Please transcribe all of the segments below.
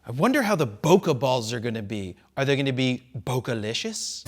I wonder how the bokeh balls are gonna be. Are they gonna be bokalicious?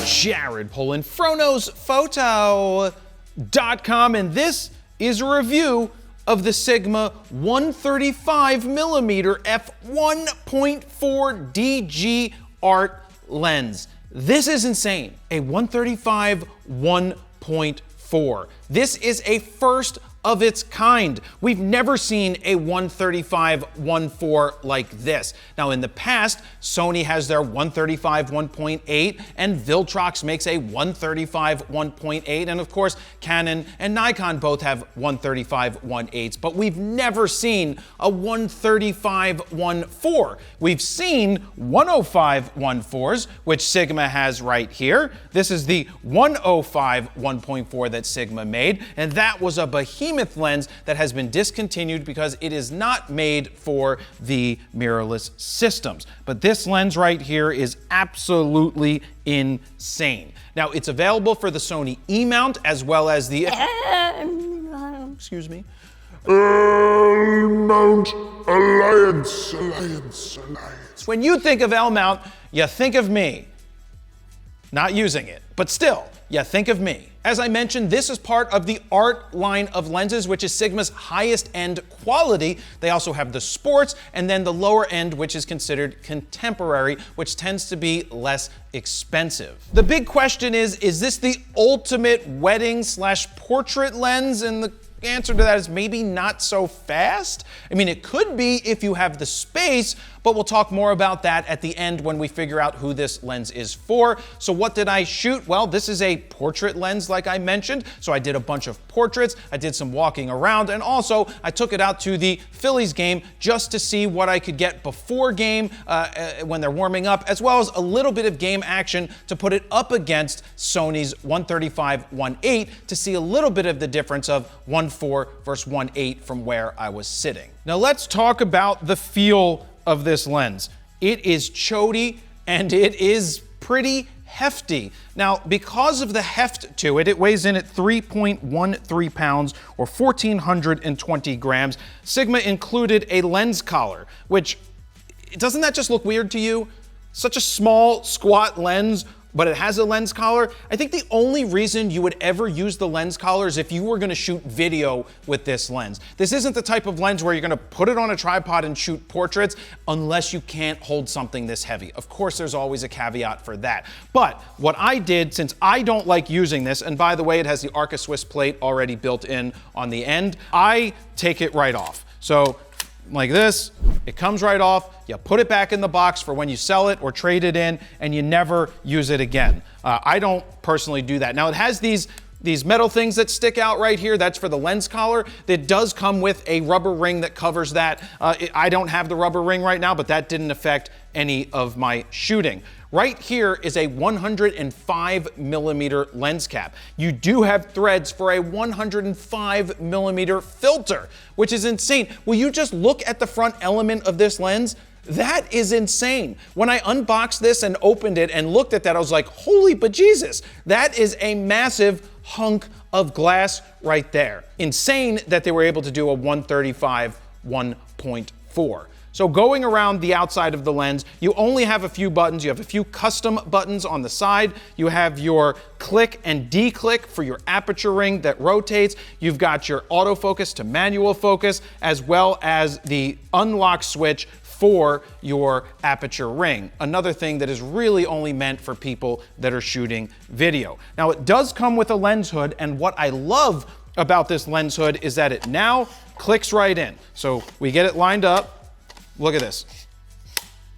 Jared Polin, FronosPhoto.com, and this is a review of the Sigma 135mm f1.4 DG art lens. This is insane. A 135 1.4. This is a first of its kind. We've never seen a 135 1.4 like this. Now in the past, Sony has their 135 1.8 and Viltrox makes a 135 1.8, and of course Canon and Nikon both have 135 1.8s, but we've never seen a 135 1.4. We've seen 105 1.4s, which Sigma has right here. This is the 105 1.4 that Sigma made, and that was a behemoth lens that has been discontinued because it is not made for the mirrorless systems. But this lens right here is absolutely insane. Now it's available for the Sony E-mount as well as the excuse me, L-mount Alliance. When you think of L-mount, you think of me. Not using it, but still, you think of me. As I mentioned, this is part of the art line of lenses, which is Sigma's highest end quality. They also have the sports, and then the lower end, which is considered contemporary, which tends to be less expensive. The big question is this the ultimate wedding/portrait lens? And the answer to that is maybe not so fast. I mean, it could be if you have the space, but we'll talk more about that at the end when we figure out who this lens is for. So what did I shoot? Well, this is a portrait lens, like I mentioned. So I did a bunch of portraits, I did some walking around, and also I took it out to the Phillies game just to see what I could get before game when they're warming up, as well as a little bit of game action to put it up against Sony's 135 1.8 to see a little bit of the difference of 1.4 versus 1.8 from where I was sitting. Now let's talk about the feel of this lens. It is chody and it is pretty hefty. Now, because of the heft to it, it weighs in at 3.13 pounds or 1,420 grams. Sigma included a lens collar, which, doesn't that just look weird to you? Such a small, squat lens, but it has a lens collar. I think the only reason you would ever use the lens collar is if you were gonna shoot video with this lens. This isn't the type of lens where you're gonna put it on a tripod and shoot portraits unless you can't hold something this heavy. Of course, there's always a caveat for that. But what I did, since I don't like using this, and by the way, it has the Arca Swiss plate already built in on the end, I take it right off. So, like this, it comes right off, you put it back in the box for when you sell it or trade it in, and you never use it again. I don't personally do that. Now it has these metal things that stick out right here. That's for the lens collar. It does come with a rubber ring that covers that. I don't have the rubber ring right now, but that didn't affect any of my shooting. Right here is a 105mm lens cap. You do have threads for a 105mm filter, which is insane. Will you just look at the front element of this lens? That is insane. When I unboxed this and opened it and looked at that, I was like, holy bejesus, that is a massive hunk of glass right there. Insane that they were able to do a 135 1.4. So going around the outside of the lens, you only have a few buttons. You have a few custom buttons on the side. You have your click and declick for your aperture ring that rotates. You've got your autofocus to manual focus, as well as the unlock switch for your aperture ring. Another thing that is really only meant for people that are shooting video. Now it does come with a lens hood, and what I love about this lens hood is that it now clicks right in. So we get it lined up. Look at this.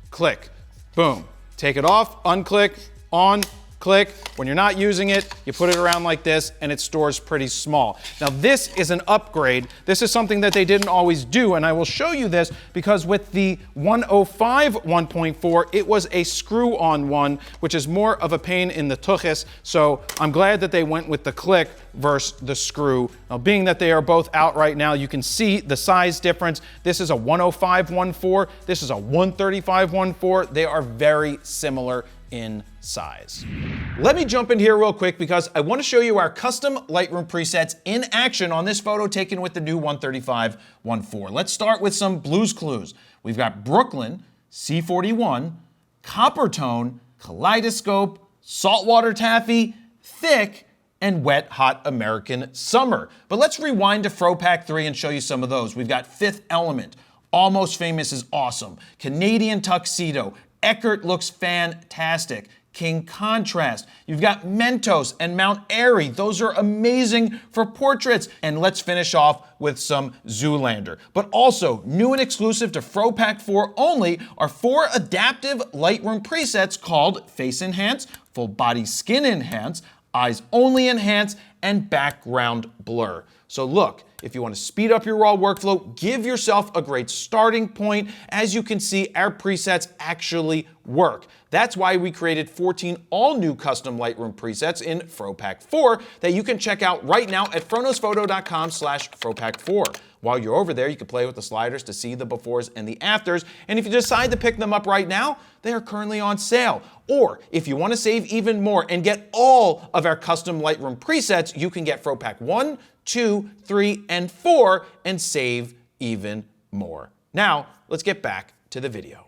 Click, boom. Take it off, unclick, on, click. When you're not using it, you put it around like this and it stores pretty small. Now this is an upgrade. This is something that they didn't always do, and I will show you this because with the 105 1.4, it was a screw-on one, which is more of a pain in the tuchus, so I'm glad that they went with the click versus the screw. Now being that they are both out right now, you can see the size difference. This is a 105 1.4, this is a 135 1.4. They are very similar in size. Let me jump in here real quick because I want to show you our custom Lightroom presets in action on this photo taken with the new 135-1.4. Let's start with some Blue's Clues. We've got Brooklyn, C41, Copper Tone, Kaleidoscope, Saltwater Taffy, Thick, and Wet Hot American Summer. But let's rewind to FroPack 3 and show you some of those. We've got Fifth Element, Almost Famous is awesome, Canadian Tuxedo, Eckert looks fantastic, King Contrast. You've got Mentos and Mount Airy. Those are amazing for portraits. And let's finish off with some Zoolander. But also, new and exclusive to FroPack 4 only are 4 adaptive Lightroom presets called Face Enhance, Full Body Skin Enhance, Eyes Only Enhance, and Background Blur. So look, if you want to speed up your raw workflow, give yourself a great starting point. As you can see, our presets actually work. That's why we created 14 all-new custom Lightroom presets in FroPack 4 that you can check out right now at froknowsphoto.com/FroPack4. While you're over there, you can play with the sliders to see the befores and the afters. And if you decide to pick them up right now, they are currently on sale. Or if you want to save even more and get all of our custom Lightroom presets, you can get FroPack 1, 2, 3, and 4 and save even more. Now, let's get back to the video.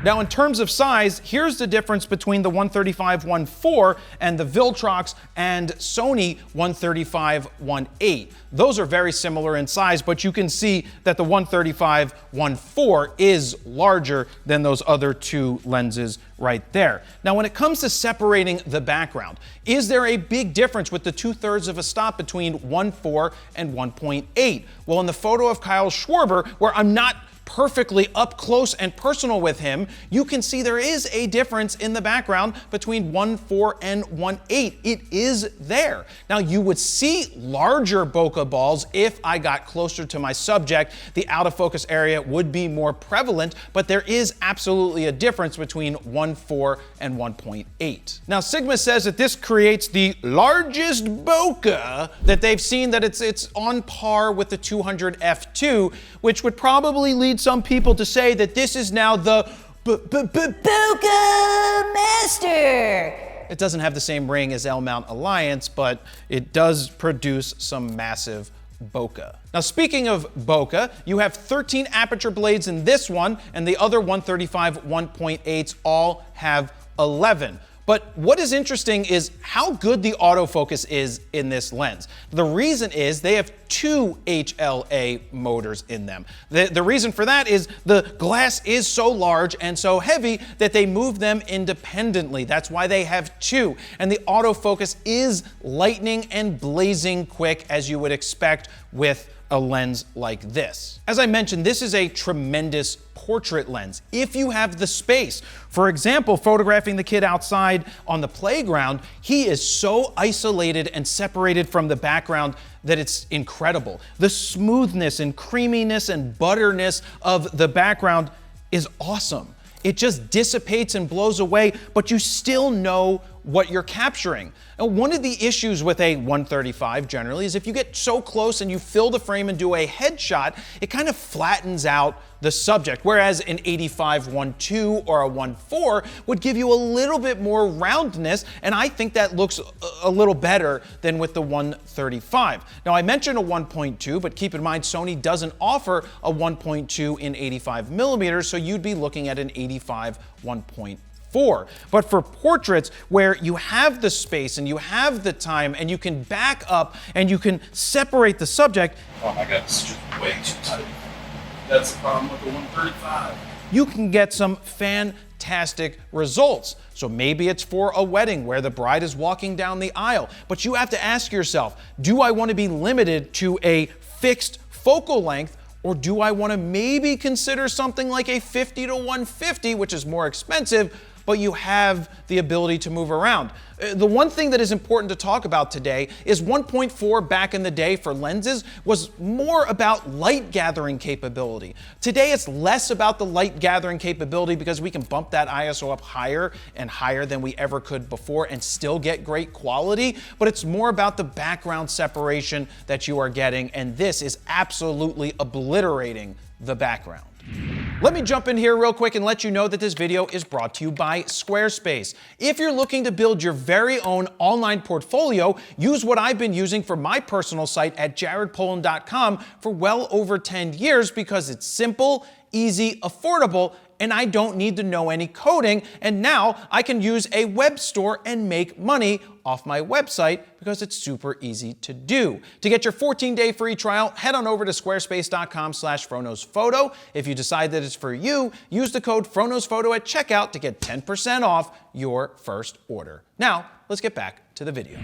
Now, in terms of size, here's the difference between the 135-1.4 and the Viltrox and Sony 135-1.8. Those are very similar in size, but you can see that the 135-1.4 is larger than those other two lenses right there. Now, when it comes to separating the background, is there a big difference with the 2/3 of a stop between 1.4 and 1.8? Well, in the photo of Kyle Schwarber, where I'm not perfectly up close and personal with him, you can see there is a difference in the background between 1.4 and 1.8. It is there. Now, you would see larger bokeh balls if I got closer to my subject. The out of focus area would be more prevalent, but there is absolutely a difference between 1.4 and 1.8. Now, Sigma says that this creates the largest bokeh that they've seen, that it's on par with the 200 f2, which would probably lead some people to say that this is now the bokeh master. It doesn't have the same ring as L-Mount Alliance, but it does produce some massive bokeh. Now, speaking of bokeh, you have 13 aperture blades in this one, and the other 135-1.8s all have 11. But what is interesting is how good the autofocus is in this lens. The reason is they have 2 HLA motors in them. The reason for that is the glass is so large and so heavy that they move them independently. That's why they have 2. And the autofocus is lightning and blazing quick, as you would expect with a lens like this. As I mentioned, this is a tremendous portrait lens if you have the space. For example, photographing the kid outside on the playground, he is so isolated and separated from the background that it's incredible. The smoothness and creaminess and butterness of the background is awesome. It just dissipates and blows away, but you still know what you're capturing. Now, one of the issues with a 135 generally is if you get so close and you fill the frame and do a headshot, it kind of flattens out the subject, whereas an 85-1.2 or a 1.4 would give you a little bit more roundness, and I think that looks a little better than with the 135. Now, I mentioned a 1.2, but keep in mind Sony doesn't offer a 1.2 in 85mm, so you'd be looking at an 85-1.4. But for portraits where you have the space and you have the time and you can back up and you can separate the subject. Oh my God, this is just way too tight. That's the problem with the 135. You can get some fantastic results. So maybe it's for a wedding where the bride is walking down the aisle, but you have to ask yourself, do I want to be limited to a fixed focal length, or do I want to maybe consider something like a 50-150, which is more expensive, but you have the ability to move around? The one thing that is important to talk about today is 1.4 back in the day for lenses was more about light gathering capability. Today it's less about the light gathering capability because we can bump that ISO up higher and higher than we ever could before and still get great quality, but it's more about the background separation that you are getting, and this is absolutely obliterating the background. Let me jump in here real quick and let you know that this video is brought to you by Squarespace. If you're looking to build your very own online portfolio, use what I've been using for my personal site at jaredpolin.com for well over 10 years because it's simple, easy, affordable, and I don't need to know any coding, and now I can use a web store and make money off my website because it's super easy to do. To get your 14-day free trial, head on over to squarespace.com/FronosPhoto. If you decide that it's for you, use the code FronosPhoto at checkout to get 10% off your first order. Now, let's get back to the video.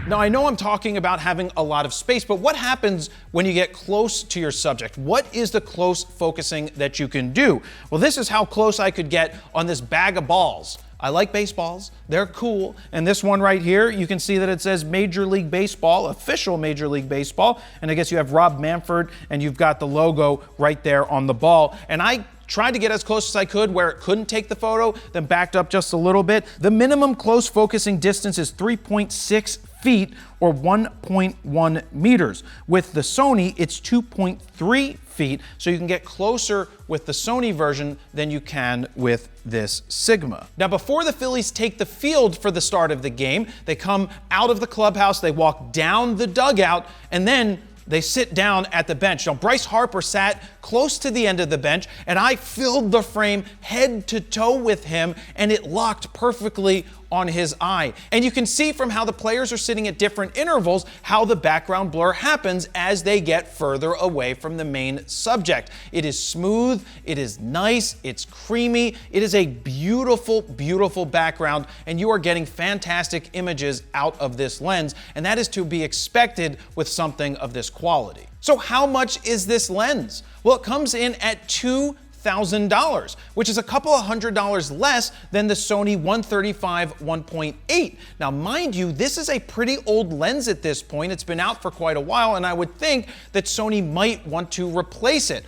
Now, I know I'm talking about having a lot of space, but what happens when you get close to your subject? What is the close focusing that you can do? Well, this is how close I could get on this bag of balls. I like baseballs, they're cool. And this one right here, you can see that it says Major League Baseball, official Major League Baseball. And I guess you have Rob Manfred and you've got the logo right there on the ball. And I tried to get as close as I could where it couldn't take the photo, then backed up just a little bit. The minimum close focusing distance is 3.6 feet or 1.1 meters. With the Sony, it's 2.3 feet, so you can get closer with the Sony version than you can with this Sigma. Now, before the Phillies take the field for the start of the game, they come out of the clubhouse, they walk down the dugout, and then they sit down at the bench. Now, Bryce Harper sat close to the end of the bench, and I filled the frame head to toe with him, and it locked perfectly on his eye. And you can see from how the players are sitting at different intervals how the background blur happens as they get further away from the main subject. It is smooth, it is nice, it's creamy, it is a beautiful, beautiful background, and you are getting fantastic images out of this lens, and that is to be expected with something of this quality. So how much is this lens? Well, it comes in at $2,000, which is a couple of $100 less than the Sony 135 1.8. Now, mind you, this is a pretty old lens at this point. It's been out for quite a while, and I would think that Sony might want to replace it.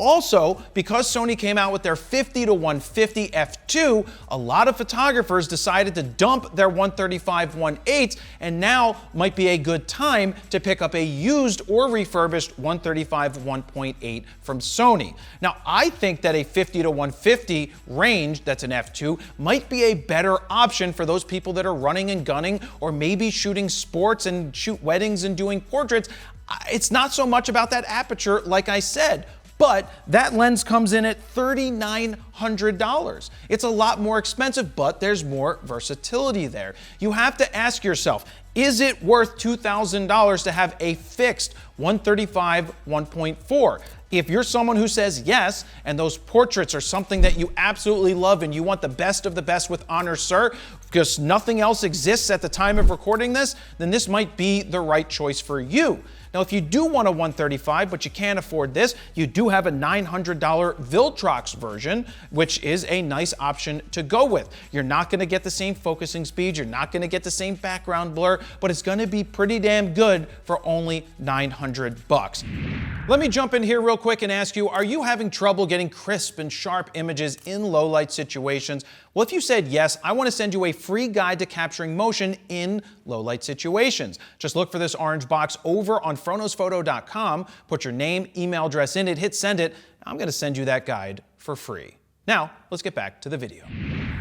Also, because Sony came out with their 50 to 150 f2, a lot of photographers decided to dump their 135 1.8s, and now might be a good time to pick up a used or refurbished 135 1.8 from Sony. Now, I think that a 50 to 150 range, that's an f2, might be a better option for those people that are running and gunning, or maybe shooting sports and shoot weddings and doing portraits. It's not so much about that aperture, like I said. But that lens comes in at $3,900. It's a lot more expensive, but there's more versatility there. You have to ask yourself, is it worth $2,000 to have a fixed 135 1.4? If you're someone who says yes, and those portraits are something that you absolutely love and you want the best of the best with Honor Sir, because nothing else exists at the time of recording this, then this might be the right choice for you. Now, if you do want a 135, but you can't afford this, you do have a $900 Viltrox version, which is a nice option to go with. You're not gonna get the same focusing speed, you're not gonna get the same background blur, but it's gonna be pretty damn good for only $900. Let me jump in here real quick and ask you, are you having trouble getting crisp and sharp images in low light situations? Well, if you said yes, I want to send you a free guide to capturing motion in low light situations. Just look for this orange box over on FronosPhoto.com, put your name, email address in it, hit send it. I'm going to send you that guide for free. Now, let's get back to the video.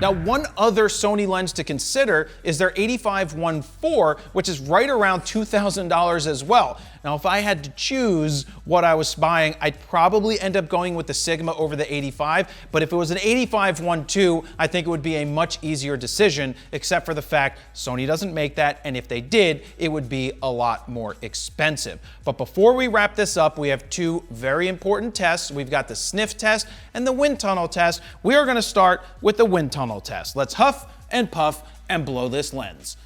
Now, one other Sony lens to consider is their 85 1.4, which is right around $2,000 as well. Now, if I had to choose what I was buying, I'd probably end up going with the Sigma over the 85, but if it was an 85 1.2, I think it would be a much easier decision, except for the fact Sony doesn't make that, and if they did, it would be a lot more expensive. But before we wrap this up, we have two very important tests. We've got the sniff test and the wind tunnel test. We are going to start with the wind tunnel test. Let's huff and puff and blow this lens.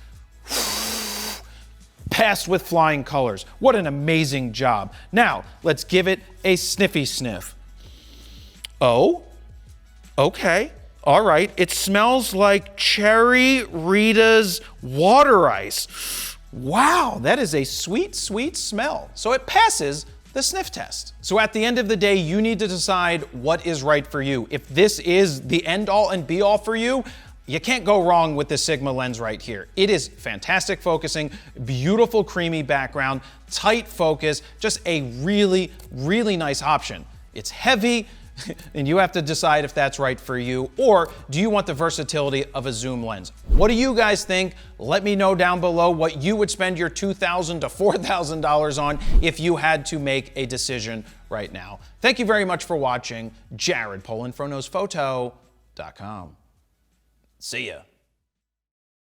Passed with flying colors. What an amazing job. Now, let's give it a sniffy sniff. Oh, okay. All right. It smells like Cherry Rita's water ice. Wow, that is a sweet, sweet smell. So it passes the sniff test. So at the end of the day, you need to decide what is right for you. If this is the end all and be all for you, you can't go wrong with the Sigma lens right here. It is fantastic focusing, beautiful creamy background, tight focus, just a really, really nice option. It's heavy, And you have to decide if that's right for you, or do you want the versatility of a zoom lens? What do you guys think? Let me know down below what you would spend your $2,000 to $4,000 on if you had to make a decision right now. Thank you very much for watching. Jared Polin, FroKnowsPhoto.com. See ya.